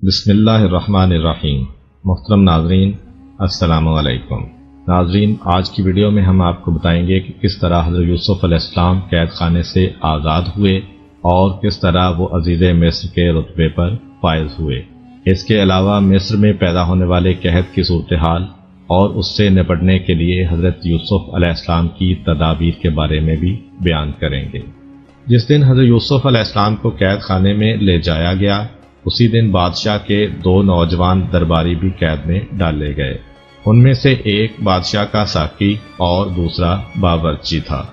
بسم اللہ الرحمن الرحیم۔ محترم ناظرین، السلام علیکم۔ ناظرین، آج کی ویڈیو میں ہم آپ کو بتائیں گے کہ کس طرح حضرت یوسف علیہ السلام قید خانے سے آزاد ہوئے اور کس طرح وہ عزیز مصر کے رتبے پر فائز ہوئے۔ اس کے علاوہ مصر میں پیدا ہونے والے قحط کی صورتحال اور اس سے نپٹنے کے لیے حضرت یوسف علیہ السلام کی تدابیر کے بارے میں بھی بیان کریں گے۔ جس دن حضرت یوسف علیہ السلام کو قید خانے میں لے جایا گیا، اسی دن بادشاہ کے 2 نوجوان درباری بھی قید میں ڈالے گئے۔ ان میں سے ایک بادشاہ کا ساقی اور دوسرا باورچی تھا۔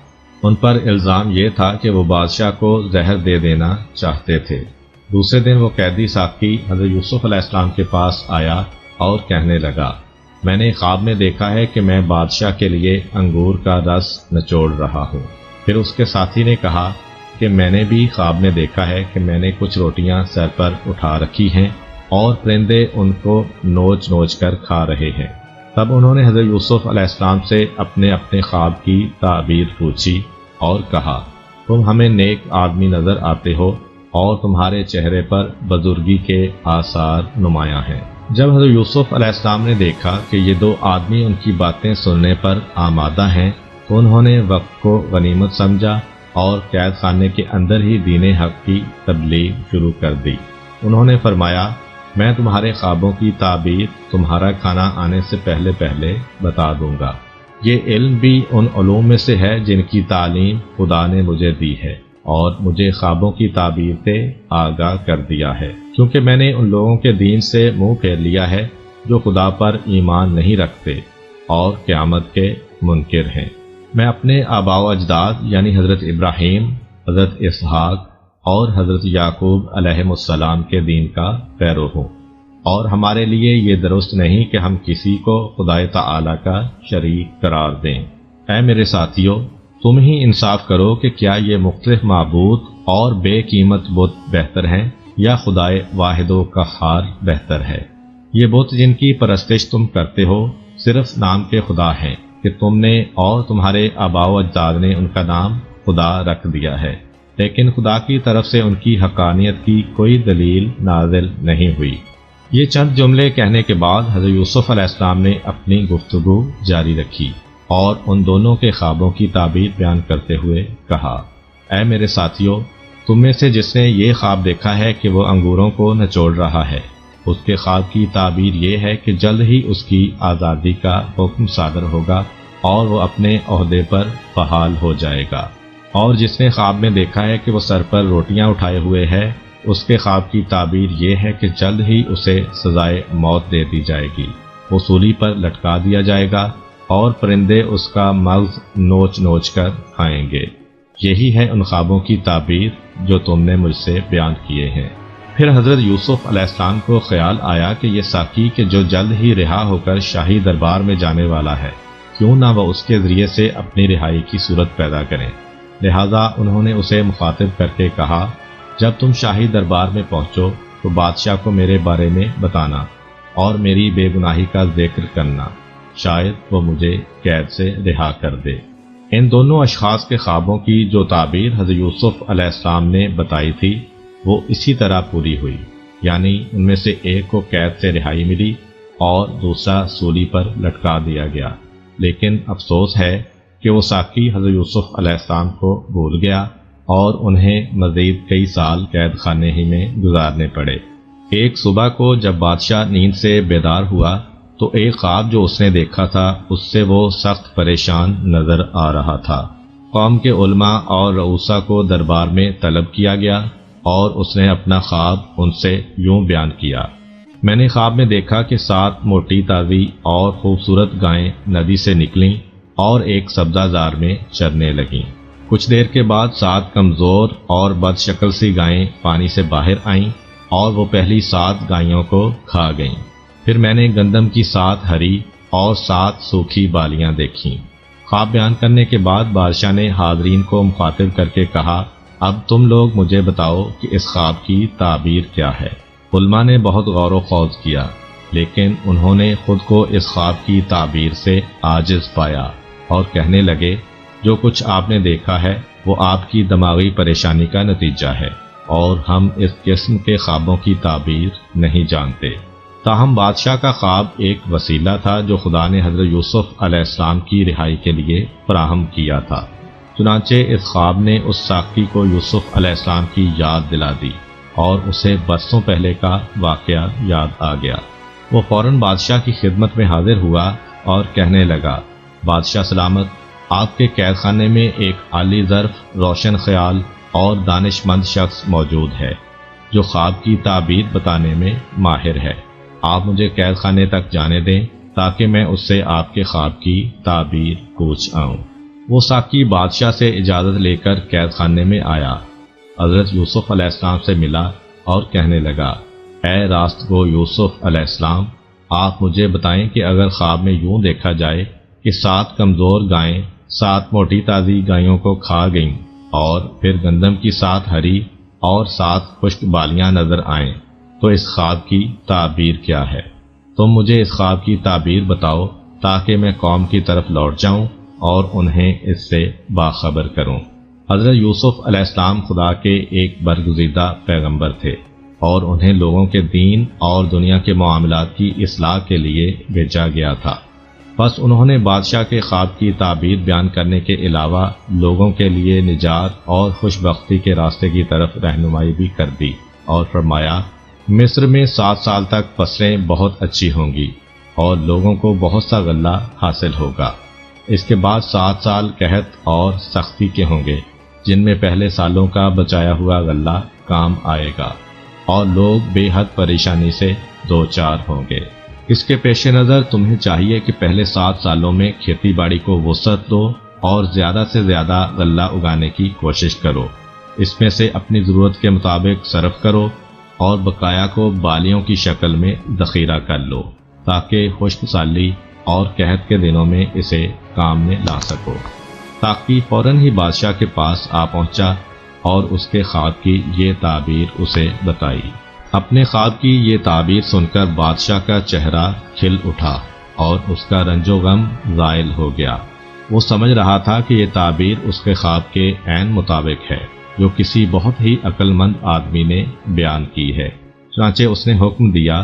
ان پر الزام یہ تھا کہ وہ بادشاہ کو زہر دے دینا چاہتے تھے۔ دوسرے دن وہ قیدی ساقی حضرت یوسف علیہ السلام کے پاس آیا اور کہنے لگا، میں نے خواب میں دیکھا ہے کہ میں بادشاہ کے لیے انگور کا رس نچوڑ رہا ہوں۔ پھر اس کے ساتھی نے کہا کہ میں نے بھی خواب میں دیکھا ہے کہ میں نے کچھ روٹیاں سر پر اٹھا رکھی ہیں اور پرندے ان کو نوچ نوچ کر کھا رہے ہیں۔ تب انہوں نے حضرت یوسف علیہ السلام سے اپنے خواب کی تعبیر پوچھی اور کہا، تم ہمیں نیک آدمی نظر آتے ہو اور تمہارے چہرے پر بزرگی کے آثار نمایاں ہیں۔ جب حضرت یوسف علیہ السلام نے دیکھا کہ یہ 2 آدمی ان کی باتیں سننے پر آمادہ ہیں تو انہوں نے وقت کو غنیمت سمجھا اور قید خانے کے اندر ہی دین حق کی تبلیغ شروع کر دی۔ انہوں نے فرمایا، میں تمہارے خوابوں کی تعبیر تمہارا کھانا آنے سے پہلے بتا دوں گا۔ یہ علم بھی ان علوم میں سے ہے جن کی تعلیم خدا نے مجھے دی ہے اور مجھے خوابوں کی تعبیر سے آگاہ کر دیا ہے، کیونکہ میں نے ان لوگوں کے دین سے منہ پھیر لیا ہے جو خدا پر ایمان نہیں رکھتے اور قیامت کے منکر ہیں۔ میں اپنے آباء و اجداد یعنی حضرت ابراہیم، حضرت اسحاق اور حضرت یعقوب علیہ السلام کے دین کا پیرو ہوں، اور ہمارے لیے یہ درست نہیں کہ ہم کسی کو خدائے تعالی کا شریک قرار دیں۔ اے میرے ساتھیو، تم ہی انصاف کرو کہ کیا یہ مختلف معبود اور بے قیمت بت بہتر ہیں یا خدائے واحد و قہار بہتر ہے؟ یہ بت جن کی پرستش تم کرتے ہو صرف نام کے خدا ہیں کہ تم نے اور تمہارے آباء و اجداد نے ان کا نام خدا رکھ دیا ہے، لیکن خدا کی طرف سے ان کی حقانیت کی کوئی دلیل نازل نہیں ہوئی۔ یہ چند جملے کہنے کے بعد حضرت یوسف علیہ السلام نے اپنی گفتگو جاری رکھی اور ان دونوں کے خوابوں کی تعبیر بیان کرتے ہوئے کہا، اے میرے ساتھیو، تم میں سے جس نے یہ خواب دیکھا ہے کہ وہ انگوروں کو نچوڑ رہا ہے، اس کے خواب کی تعبیر یہ ہے کہ جلد ہی اس کی آزادی کا حکم صادر ہوگا اور وہ اپنے عہدے پر فعال ہو جائے گا۔ اور جس نے خواب میں دیکھا ہے کہ وہ سر پر روٹیاں اٹھائے ہوئے ہے، اس کے خواب کی تعبیر یہ ہے کہ جلد ہی اسے سزائے موت دے دی جائے گی، وہ سولی پر لٹکا دیا جائے گا اور پرندے اس کا مغز نوچ نوچ کر کھائیں گے۔ یہی ہے ان خوابوں کی تعبیر جو تم نے مجھ سے بیان کیے ہیں۔ پھر حضرت یوسف علیہ السلام کو خیال آیا کہ یہ ساقی کہ جو جلد ہی رہا ہو کر شاہی دربار میں جانے والا ہے، کیوں نہ وہ اس کے ذریعے سے اپنی رہائی کی صورت پیدا کریں۔ لہذا انہوں نے اسے مخاطب کر کے کہا، جب تم شاہی دربار میں پہنچو تو بادشاہ کو میرے بارے میں بتانا اور میری بے گناہی کا ذکر کرنا، شاید وہ مجھے قید سے رہا کر دے۔ ان دونوں اشخاص کے خوابوں کی جو تعبیر حضرت یوسف علیہ السلام نے بتائی تھی وہ اسی طرح پوری ہوئی، یعنی ان میں سے ایک کو قید سے رہائی ملی اور دوسرا سولی پر لٹکا دیا گیا۔ لیکن افسوس ہے کہ وہ ساقی حضرت یوسف علیہ السلام کو بھول گیا اور انہیں مزید کئی سال قید خانے ہی میں گزارنے پڑے۔ ایک صبح کو جب بادشاہ نیند سے بیدار ہوا تو ایک خواب جو اس نے دیکھا تھا اس سے وہ سخت پریشان نظر آ رہا تھا۔ قوم کے علماء اور رؤسا کو دربار میں طلب کیا گیا اور اس نے اپنا خواب ان سے یوں بیان کیا، میں نے خواب میں دیکھا کہ 7 موٹی تازی اور خوبصورت گائیں ندی سے نکلیں اور ایک سبزہ زار میں چرنے لگیں۔ کچھ دیر کے بعد 7 کمزور اور بد شکل سی گائیں پانی سے باہر آئیں اور وہ پہلی 7 گائیوں کو کھا گئیں۔ پھر میں نے گندم کی 7 ہری اور 7 سوکھی بالیاں دیکھیں۔ خواب بیان کرنے کے بعد بادشاہ نے حاضرین کو مخاطب کر کے کہا، اب تم لوگ مجھے بتاؤ کہ اس خواب کی تعبیر کیا ہے۔ علماء نے بہت غور و خوض کیا، لیکن انہوں نے خود کو اس خواب کی تعبیر سے عاجز پایا اور کہنے لگے، جو کچھ آپ نے دیکھا ہے وہ آپ کی دماغی پریشانی کا نتیجہ ہے اور ہم اس قسم کے خوابوں کی تعبیر نہیں جانتے۔ تاہم بادشاہ کا خواب ایک وسیلہ تھا جو خدا نے حضرت یوسف علیہ السلام کی رہائی کے لیے فراہم کیا تھا۔ چنانچہ اس خواب نے اس ساقی کو یوسف علیہ السلام کی یاد دلا دی اور اسے برسوں پہلے کا واقعہ یاد آ گیا۔ وہ فوراً بادشاہ کی خدمت میں حاضر ہوا اور کہنے لگا، بادشاہ سلامت، آپ کے قید خانے میں ایک عالی ظرف، روشن خیال اور دانش مند شخص موجود ہے جو خواب کی تعبیر بتانے میں ماہر ہے۔ آپ مجھے قید خانے تک جانے دیں تاکہ میں اس سے آپ کے خواب کی تعبیر پوچھ آؤں۔ وہ ساقی بادشاہ سے اجازت لے کر قید خانے میں آیا، حضرت یوسف علیہ السلام سے ملا اور کہنے لگا، اے راست گو یوسف علیہ السلام، آپ مجھے بتائیں کہ اگر خواب میں یوں دیکھا جائے کہ 7 کمزور گائیں 7 موٹی تازی گایوں کو کھا گئیں اور پھر گندم کی 7 ہری اور 7 خشک بالیاں نظر آئیں، تو اس خواب کی تعبیر کیا ہے؟ تم مجھے اس خواب کی تعبیر بتاؤ تاکہ میں قوم کی طرف لوٹ جاؤں اور انہیں اس سے باخبر کروں۔ حضرت یوسف علیہ السلام خدا کے ایک برگزیدہ پیغمبر تھے اور انہیں لوگوں کے دین اور دنیا کے معاملات کی اصلاح کے لیے بھیجا گیا تھا۔ بس انہوں نے بادشاہ کے خواب کی تعبیر بیان کرنے کے علاوہ لوگوں کے لیے نجات اور خوش بختی کے راستے کی طرف رہنمائی بھی کر دی اور فرمایا، مصر میں 7 سال تک فصلیں بہت اچھی ہوں گی اور لوگوں کو بہت سا غلہ حاصل ہوگا۔ اس کے بعد 7 سال قحط اور سختی کے ہوں گے جن میں پہلے سالوں کا بچایا ہوا غلہ کام آئے گا اور لوگ بے حد پریشانی سے دوچار ہوں گے۔ اس کے پیش نظر تمہیں چاہیے کہ پہلے 7 سالوں میں کھیتی باڑی کو وسعت دو اور زیادہ سے زیادہ غلہ اگانے کی کوشش کرو، اس میں سے اپنی ضرورت کے مطابق صرف کرو اور بقایا کو بالیوں کی شکل میں ذخیرہ کر لو تاکہ خشک سالی اور قحط کے دنوں میں اسے کام میں لا سکو۔ ساقی فوراً ہی بادشاہ کے پاس آ پہنچا اور اس کے خواب کی یہ تعبیر اسے بتائی۔ اپنے خواب کی یہ تعبیر سن کر بادشاہ کا چہرہ کھل اٹھا اور اس کا رنج و غم زائل ہو گیا۔ وہ سمجھ رہا تھا کہ یہ تعبیر اس کے خواب کے عین مطابق ہے جو کسی بہت ہی عقل مند آدمی نے بیان کی ہے۔ چنانچہ اس نے حکم دیا،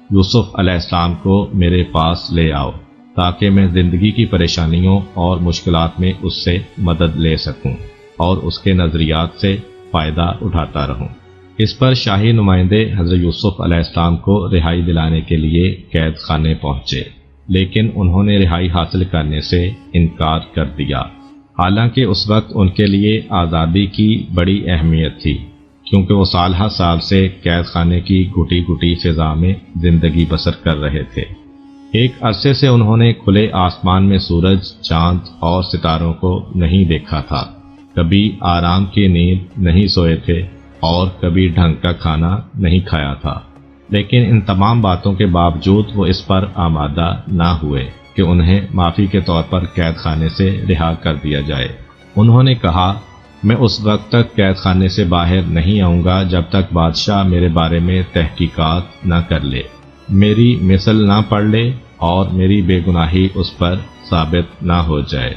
یوسف علیہ السلام کو میرے پاس لے آؤ تاکہ میں زندگی کی پریشانیوں اور مشکلات میں اس سے مدد لے سکوں اور اس کے نظریات سے فائدہ اٹھاتا رہوں۔ اس پر شاہی نمائندے حضرت یوسف علیہ السلام کو رہائی دلانے کے لیے قید خانے پہنچے، لیکن انہوں نے رہائی حاصل کرنے سے انکار کر دیا، حالانکہ اس وقت ان کے لیے آزادی کی بڑی اہمیت تھی کیونکہ وہ سال ہر سال سے قید خانے کی گھٹی گھٹی فضا میں زندگی بسر کر رہے تھے۔ ایک عرصے سے انہوں نے کھلے آسمان میں سورج، چاند اور ستاروں کو نہیں دیکھا تھا، کبھی آرام کی نیند نہیں سوئے تھے اور کبھی ڈھنگ کا کھانا نہیں کھایا تھا، لیکن ان تمام باتوں کے باوجود وہ اس پر آمادہ نہ ہوئے کہ انہیں معافی کے طور پر قید خانے سے رہا کر دیا جائے۔ انہوں نے کہا، میں اس وقت تک قید خانے سے باہر نہیں آؤں گا جب تک بادشاہ میرے بارے میں تحقیقات نہ کر لے، میری مثل نہ پڑھ لے اور میری بے گناہی اس پر ثابت نہ ہو جائے۔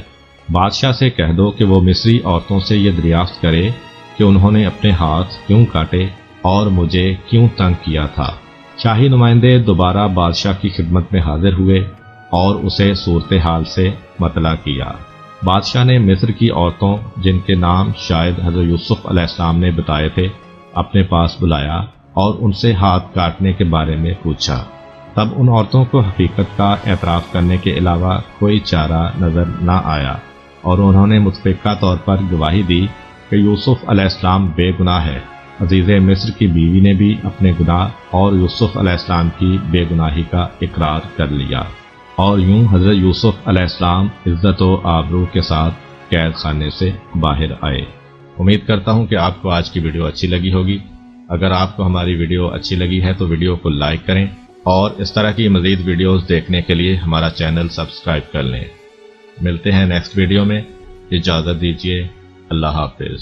بادشاہ سے کہہ دو کہ وہ مصری عورتوں سے یہ دریافت کرے کہ انہوں نے اپنے ہاتھ کیوں کاٹے اور مجھے کیوں تنگ کیا تھا۔ شاہی نمائندے دوبارہ بادشاہ کی خدمت میں حاضر ہوئے اور اسے صورتحال سے مطلع کیا۔ بادشاہ نے مصر کی عورتوں جن کے نام شاید حضرت یوسف علیہ السلام نے بتائے تھے اپنے پاس بلایا اور ان سے ہاتھ کاٹنے کے بارے میں پوچھا۔ تب ان عورتوں کو حقیقت کا اعتراف کرنے کے علاوہ کوئی چارہ نظر نہ آیا اور انہوں نے متفقہ طور پر گواہی دی کہ یوسف علیہ السلام بے گناہ ہے۔ عزیز مصر کی بیوی نے بھی اپنے گناہ اور یوسف علیہ السلام کی بے گناہی کا اقرار کر لیا، اور یوں حضرت یوسف علیہ السلام عزت و آبرو کے ساتھ قید خانے سے باہر آئے۔ امید کرتا ہوں کہ آپ کو آج کی ویڈیو اچھی لگی ہوگی۔ اگر آپ کو ہماری ویڈیو اچھی لگی ہے تو ویڈیو کو لائک کریں اور اس طرح کی مزید ویڈیوز دیکھنے کے لیے ہمارا چینل سبسکرائب کر لیں۔ ملتے ہیں نیکسٹ ویڈیو میں، اجازت دیجیے، اللہ حافظ۔